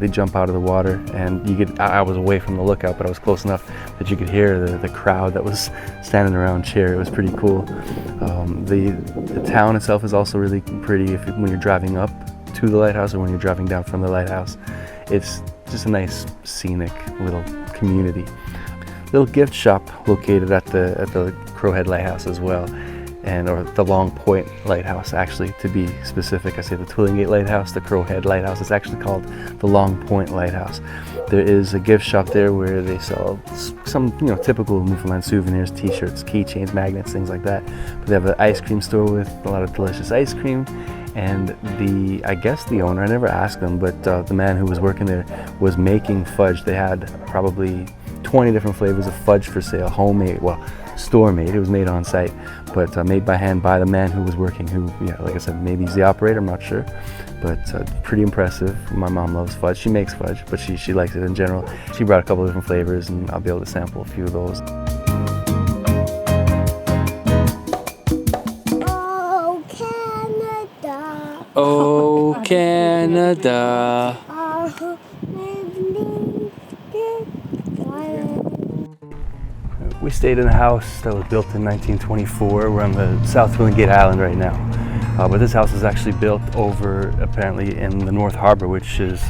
jump out of the water, and I was away from the lookout, but I was close enough that you could hear the crowd that was standing around cheer. It was pretty cool. The town itself is also really pretty when you're driving up to the lighthouse or when you're driving down from the lighthouse. It's just a nice scenic little community. Little gift shop located at the Crowhead Lighthouse as well, or the Long Point Lighthouse, actually, to be specific. I say the Twillingate Lighthouse, the Crowhead Lighthouse. It's actually called the Long Point Lighthouse. There is a gift shop there where they sell some typical Newfoundland souvenirs, t-shirts, keychains, magnets, things like that. But they have an ice cream store with a lot of delicious ice cream, and I guess the owner, I never asked them, but the man who was working there was making fudge. They had probably 20 different flavors of fudge for sale, homemade, well, store made. It was made on site, but made by hand by the man who was working, who, like I said, maybe he's the operator, I'm not sure, but pretty impressive. My mom loves fudge. She makes fudge, but she likes it in general. She brought a couple of different flavors, and I'll be able to sample a few of those. Oh, Canada. Oh, Canada. We stayed in a house that was built in 1924. We're on the South Twillingate Island right now. But this house is actually built over, apparently, in the North Harbor, which is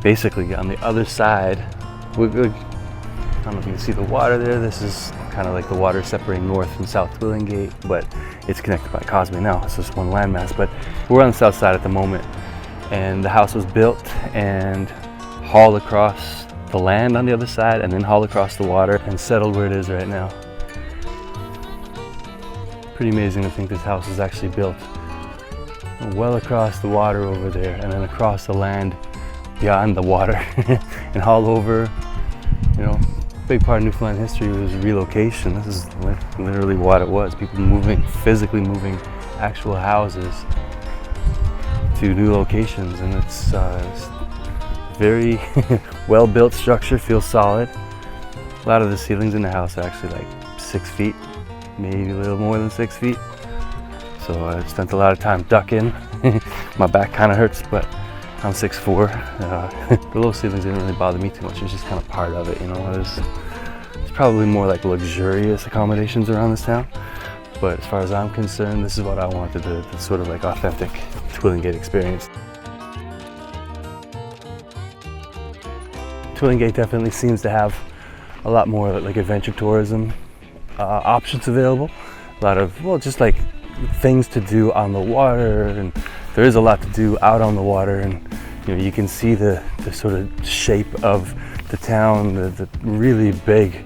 basically on the other side. I don't know if you can see the water there. This is kind of like the water separating North and South Twillingate, but it's connected by causeway now. It's just one landmass. But we're on the south side at the moment, and the house was built and hauled across the land on the other side and then hauled across the water and settled where it is right now. Pretty amazing to think this house was actually built well across the water over there and then across the land beyond the water and hauled over. You know, a big part of Newfoundland history was relocation. This is literally what it was. People moving, physically moving actual houses to new locations, and it's very well-built structure, feels solid. A lot of the ceilings in the house are actually like 6 feet, maybe a little more than 6 feet. So I spent a lot of time ducking. My back kind of hurts, but I'm 6'4". The low ceilings didn't really bother me too much. It's just kind of part of it, you know. There's probably more like luxurious accommodations around this town. But as far as I'm concerned, this is what I wanted, the sort of like authentic Twillingate experience. Twillingate definitely seems to have a lot more like adventure tourism options available. A lot of, well, just like things to do on the water, and there is a lot to do out on the water, and you know, you can see the sort of shape of the town, the really big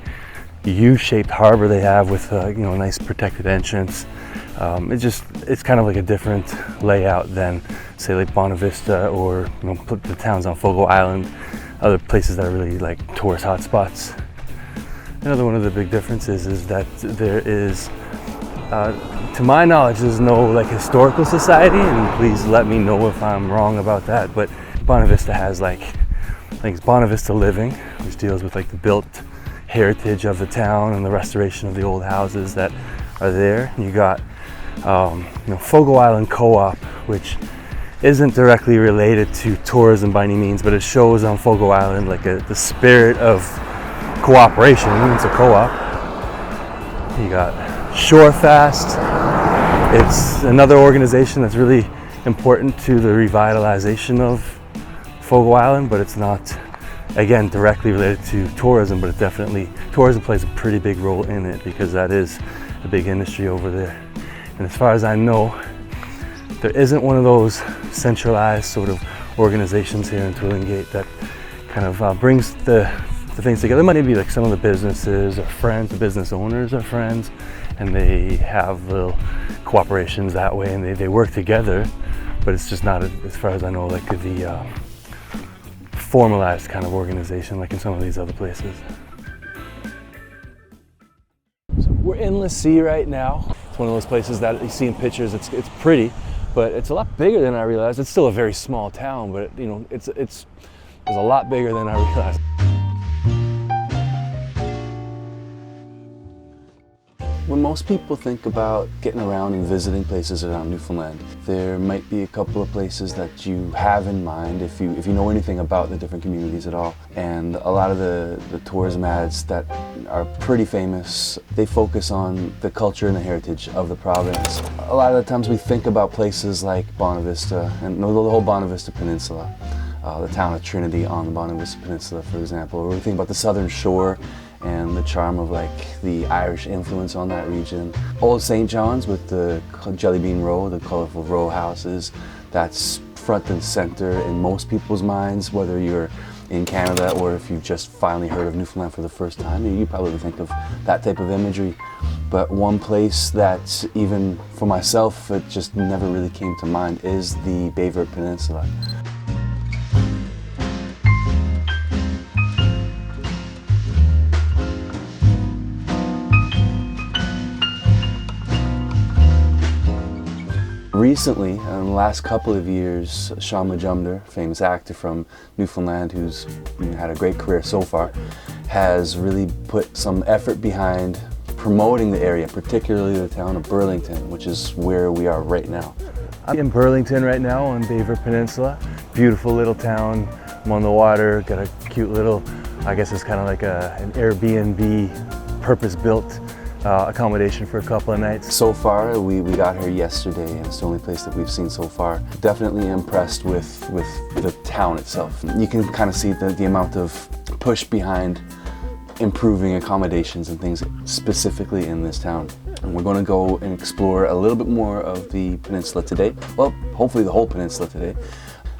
U-shaped harbor they have with you know, a nice protected entrance. It's kind of like a different layout than say like Bonavista or, you know, the towns on Fogo Island, other places that are really like tourist hotspots. Another one of the big differences is that there is, to my knowledge, there's no like historical society, and please let me know if I'm wrong about that, but Bonavista has like, I think it's Bonavista Living, which deals with like the built heritage of the town and the restoration of the old houses that are there. You got you know, Fogo Island Co-op, which isn't directly related to tourism by any means, but it shows on Fogo Island like the spirit of cooperation. It's a co-op. You got Shorefast. It's another organization that's really important to the revitalization of Fogo Island, but it's not, again, directly related to tourism, but it definitely, tourism plays a pretty big role in it because that is a big industry over there. And as far as I know, there isn't one of those centralized sort of organizations here in Twillingate that kind of brings the things together. It might be like some of the businesses are friends, the business owners are friends, and they have little cooperations that way, and they work together, but it's just not, as far as I know, like the formalized kind of organization like in some of these other places. So we're in the sea right now. It's one of those places that you see in pictures. It's pretty, but it's a lot bigger than I realized. It's still a very small town, but you know, it's a lot bigger than I realized. When most people think about getting around and visiting places around Newfoundland, there might be a couple of places that you have in mind if you know anything about the different communities at all. And a lot of the tourism ads that are pretty famous, they focus on the culture and the heritage of the province. A lot of the times we think about places like Bonavista and the whole Bonavista Peninsula, the town of Trinity on the Bonavista Peninsula, for example, or we think about the southern shore and the charm of like the Irish influence on that region. Old St. John's with the Jelly Bean Row, the colorful row houses, that's front and center in most people's minds, whether you're in Canada or if you've just finally heard of Newfoundland for the first time. You probably think of that type of imagery. But one place that, even for myself, it just never really came to mind is the Bay Verte Peninsula. Recently, in the last couple of years, Sean Majumder, famous actor from Newfoundland who's had a great career so far, has really put some effort behind promoting the area, particularly the town of Burlington, which is where we are right now. I'm in Burlington right now on Baie Verte Peninsula. Beautiful little town. I'm on the water, got a cute little, I guess it's kind of like an Airbnb purpose-built accommodation for a couple of nights. So far, we got here yesterday, and it's the only place that we've seen so far. Definitely impressed with the town itself. You can kind of see the amount of push behind improving accommodations and things specifically in this town. And we're going to go and explore a little bit more of the peninsula today. Well, hopefully the whole peninsula today.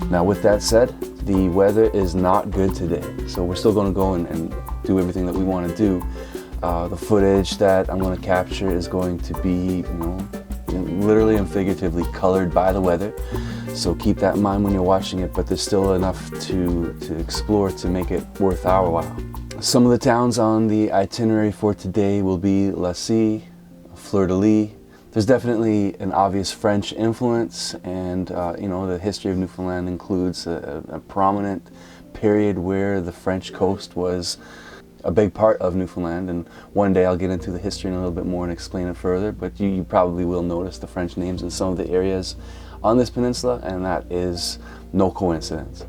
Now with that said, the weather is not good today, so we're still going to go and do everything that we want to do. The footage that I'm going to capture is going to be, literally and figuratively colored by the weather. So keep that in mind when you're watching it, but there's still enough to explore to make it worth our while. Some of the towns on the itinerary for today will be Lassie, Fleur-de-Lis. There's definitely an obvious French influence, and the history of Newfoundland includes a prominent period where the French coast was a big part of Newfoundland, and one day I'll get into the history in a little bit more and explain it further, but you probably will notice the French names in some of the areas on this peninsula, and that is no coincidence.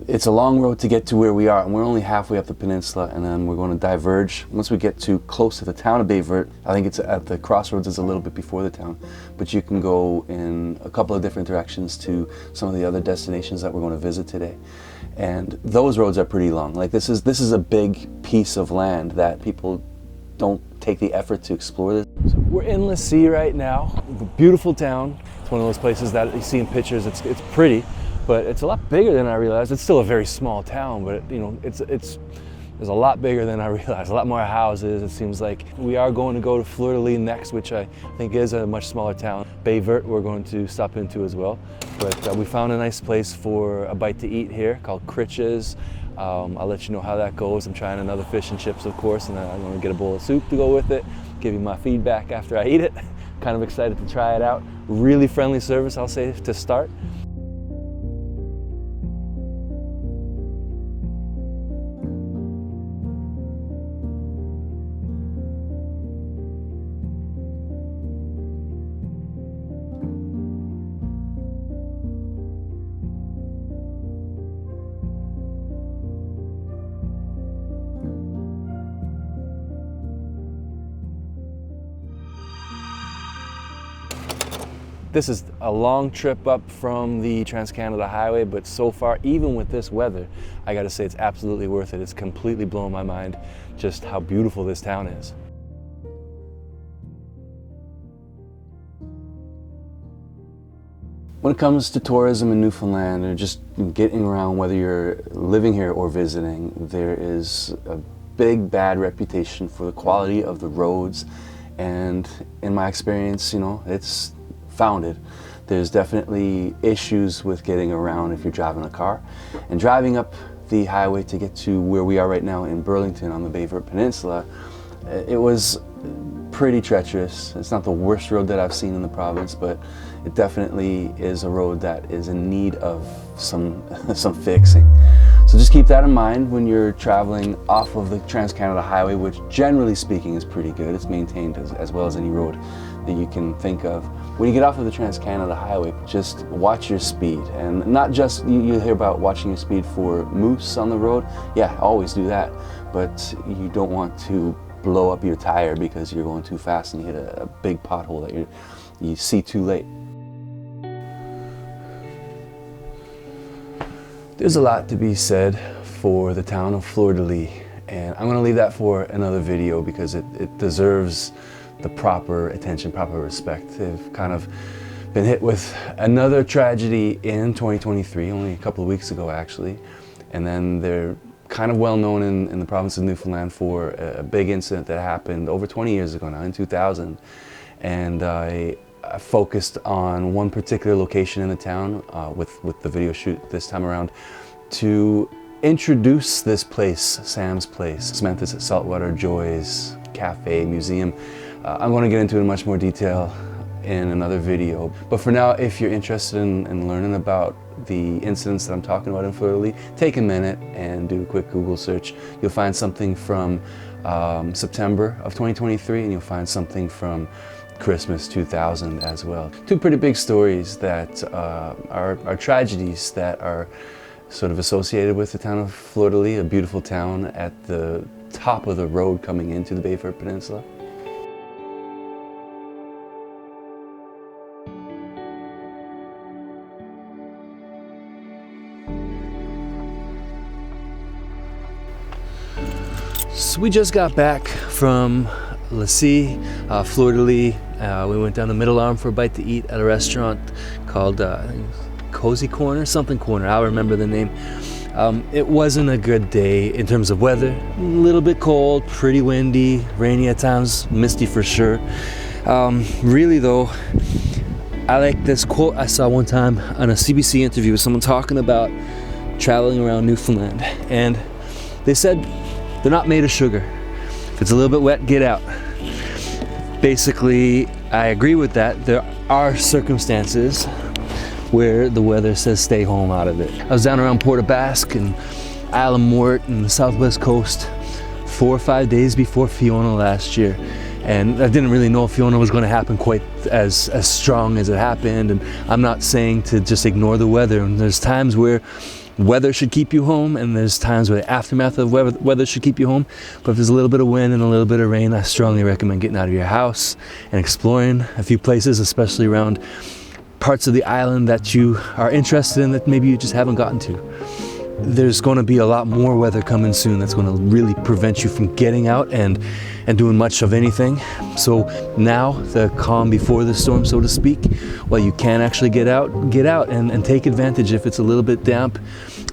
It's a long road to get to where we are, and we're only halfway up the peninsula, and then we're going to diverge. Once we get too close to the town of Baie Verte, I think it's at the crossroads, is a little bit before the town, but you can go in a couple of different directions to some of the other destinations that we're going to visit today. And those roads are pretty long. Like this is a big piece of land that people don't take the effort to explore this. So we're in Lassie right now, a beautiful town. It's one of those places that you see in pictures. It's pretty, but it's a lot bigger than I realized. It's still a very small town, but it's a lot bigger than I realized. A lot more houses. It seems like we are going to go to Fleur-de-Lis next, which I think is a much smaller town. Baie Verte we're going to stop into as well. But we found a nice place for a bite to eat here called Critches. I'll let you know how that goes. I'm trying another fish and chips, of course, and then I'm going to get a bowl of soup to go with it, give you my feedback after I eat it. Kind of excited to try it out. Really friendly service, I'll say, to start. This is a long trip up from the Trans-Canada Highway, but so far, even with this weather, I gotta say it's absolutely worth it. It's completely blown my mind just how beautiful this town is. When it comes to tourism in Newfoundland, or just getting around, whether you're living here or visiting, there is a big bad reputation for the quality of the roads, and in my experience, it's founded. There's definitely issues with getting around if you're driving a car, and driving up the highway to get to where we are right now in Burlington on the Verde Peninsula, it was pretty treacherous. It's not the worst road that I've seen in the province, but it definitely is a road that is in need of some fixing. So just keep that in mind when you're traveling off of the Trans-Canada Highway, which generally speaking is pretty good. It's maintained as well as any road that you can think of. When you get off of the Trans-Canada Highway, just watch your speed. And not just, you hear about watching your speed for moose on the road. Yeah, always do that. But you don't want to blow up your tire because you're going too fast and you hit a big pothole that you see too late. There's a lot to be said for the town of Fleur-de-Lis, and I'm going to leave that for another video because it deserves the proper attention, proper respect. They've kind of been hit with another tragedy in 2023, only a couple of weeks ago actually, and then they're kind of well known in the province of Newfoundland for a big incident that happened over 20 years ago now, in 2000, and I focused on one particular location in the town with the video shoot this time around to introduce this place, Sam's Place, Samantha's Saltwater Joys Cafe Museum. I'm going to get into it in much more detail in another video, but for now, if you're interested in learning about the incidents that I'm talking about in Fleur-de-Lis, take a minute and do a quick Google search. You'll find something from September of 2023, and you'll find something from Christmas 2000 as well. Two pretty big stories that are tragedies that are sort of associated with the town of Fleur-de-Lis, a beautiful town at the top of the road coming into the Bay Verte Peninsula. So we just got back from Lassie, Fleur-de-Lis. We went down the middle arm for a bite to eat at a restaurant called Cozy Corner, something corner, I'll remember the name. It wasn't a good day in terms of weather. A little bit cold, pretty windy, rainy at times, misty for sure. Really though, I like this quote I saw one time on a CBC interview with someone talking about traveling around Newfoundland, and they said they're not made of sugar. If it's a little bit wet, get out. Basically, I agree with that. There are circumstances where the weather says stay home out of it. I was down around Port aux Basques and Isle Mort and the southwest coast 4 or 5 days before Fiona last year. And I didn't really know if Fiona was going to happen quite as strong as it happened. And I'm not saying to just ignore the weather. And there's times where weather should keep you home, and there's times where the aftermath of weather should keep you home. But if there's a little bit of wind and a little bit of rain, I strongly recommend getting out of your house and exploring a few places, especially around parts of the island that you are interested in that maybe you just haven't gotten to. There's going to be a lot more weather coming soon that's going to really prevent you from getting out and doing much of anything. So now, the calm before the storm, so to speak, while you can actually get out and take advantage. If it's a little bit damp,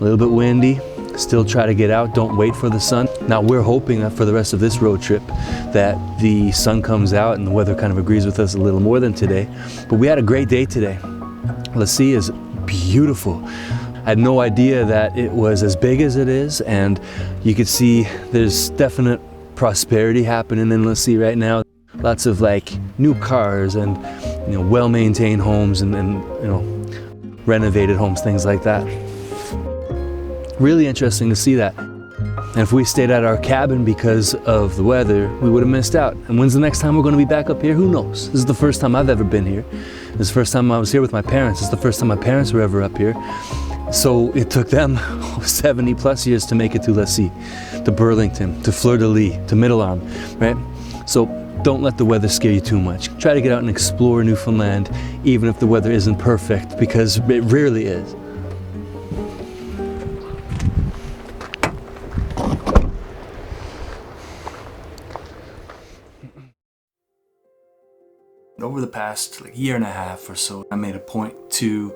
a little bit windy, still try to get out. Don't wait for the sun. Now we're hoping that for the rest of this road trip that the sun comes out and the weather kind of agrees with us a little more than today. But we had a great day today. The sea is beautiful. I had no idea that it was as big as it is, and you could see there's definite prosperity happening in the sea right now. Lots of like new cars and well-maintained homes and renovated homes, things like that. Really interesting to see that. And if we stayed at our cabin because of the weather, we would have missed out. And when's the next time we're going to be back up here? Who knows? This is the first time I've ever been here. This is the first time I was here with my parents. This is the first time my parents were ever up here. So it took them 70 plus years to make it to La Sea, to Burlington, to Fleur de Lis, to Middle Arm, right? So don't let the weather scare you too much. Try to get out and explore Newfoundland, even if the weather isn't perfect, because it rarely is. Over the past year and a half or so, I made a point to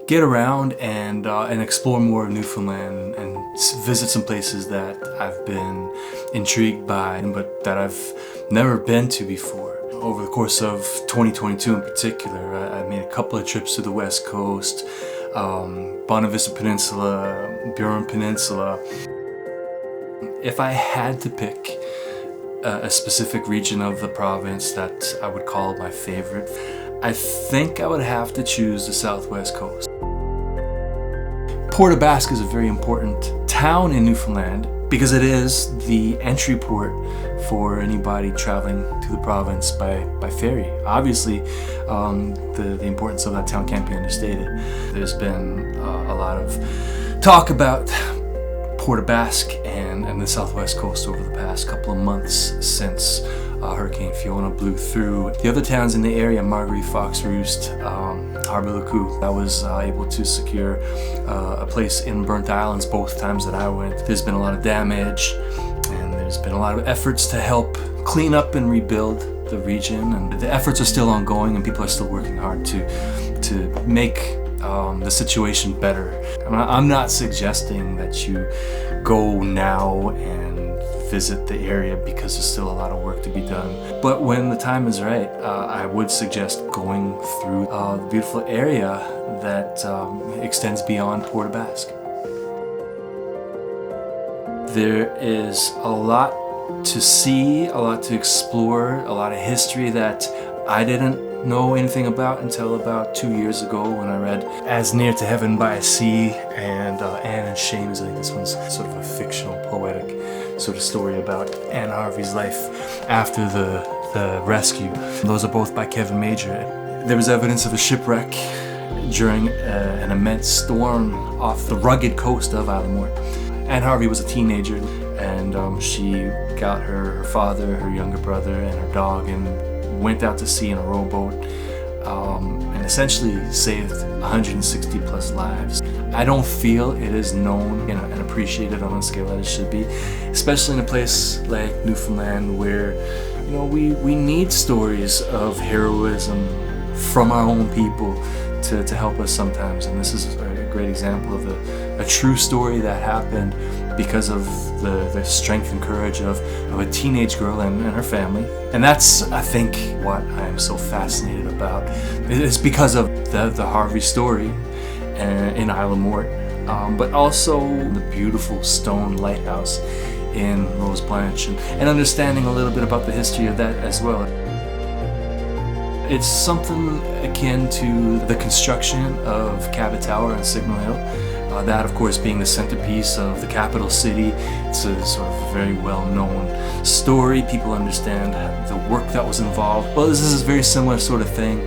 get around and explore more of Newfoundland and visit some places that I've been intrigued by, but that I've never been to before. Over the course of 2022 in particular, I made a couple of trips to the west coast, Bonavista Peninsula, Verde Peninsula. If I had to pick a specific region of the province that I would call my favorite, I think I would have to choose the southwest coast. Port aux Basques is a very important town in Newfoundland because it is the entry port for anybody traveling to the province by ferry. Obviously, the importance of that town can't be understated. There's been a lot of talk about Port aux Basques and the southwest coast over the past couple of months since Hurricane Fiona blew through. The other towns in the area, Marguerite, Fox Roost, Harbour-le-Coup, I was able to secure a place in Burnt Islands both times that I went. There's been a lot of damage, and there's been a lot of efforts to help clean up and rebuild the region, and the efforts are still ongoing, and people are still working hard to make the situation better. I'm not suggesting that you go now and visit the area because there's still a lot of work to be done. But when the time is right, I would suggest going through the beautiful area that extends beyond Port aux Basques. There is a lot to see, a lot to explore, a lot of history that I didn't know anything about until about 2 years ago when I read As Near to Heaven by a Sea and Anne and Shames. I think this one's sort of a fictional, poetic sort of story about Anne Harvey's life after the rescue. Those are both by Kevin Major. There was evidence of a shipwreck during an immense storm off the rugged coast of Isle Mort. Anne Harvey was a teenager, and she got her father, her younger brother, and her dog and went out to sea in a rowboat and essentially saved 160 plus lives. I don't feel it is known and appreciated on a scale that it should be, especially in a place like Newfoundland where we need stories of heroism from our own people to help us sometimes. And this is a great example of a true story that happened because of the strength and courage of a teenage girl and her family. And that's, I think, what I am so fascinated about. It's because of the Harvey story in Isle of Mort, but also the beautiful stone lighthouse in Rose Blanche, and understanding a little bit about the history of that as well. It's something akin to the construction of Cabot Tower on Signal Hill. That, of course, being the centerpiece of the capital city. It's a sort of very well-known story. People understand the work that was involved. Well, this is a very similar sort of thing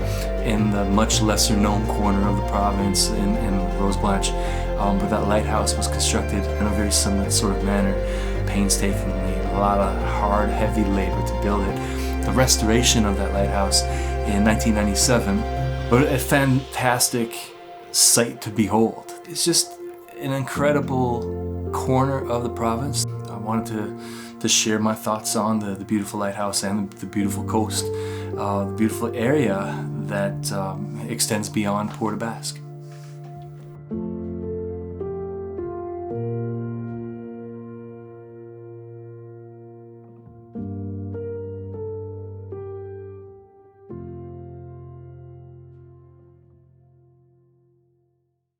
in the much lesser-known corner of the province in Rose Blanche, but that lighthouse was constructed in a very similar sort of manner, painstakingly, a lot of hard, heavy labor to build it. The restoration of that lighthouse in 1997, but a fantastic sight to behold. It's just an incredible corner of the province. I wanted to share my thoughts on the beautiful lighthouse and the beautiful coast, the beautiful area that extends beyond Port aux Basques.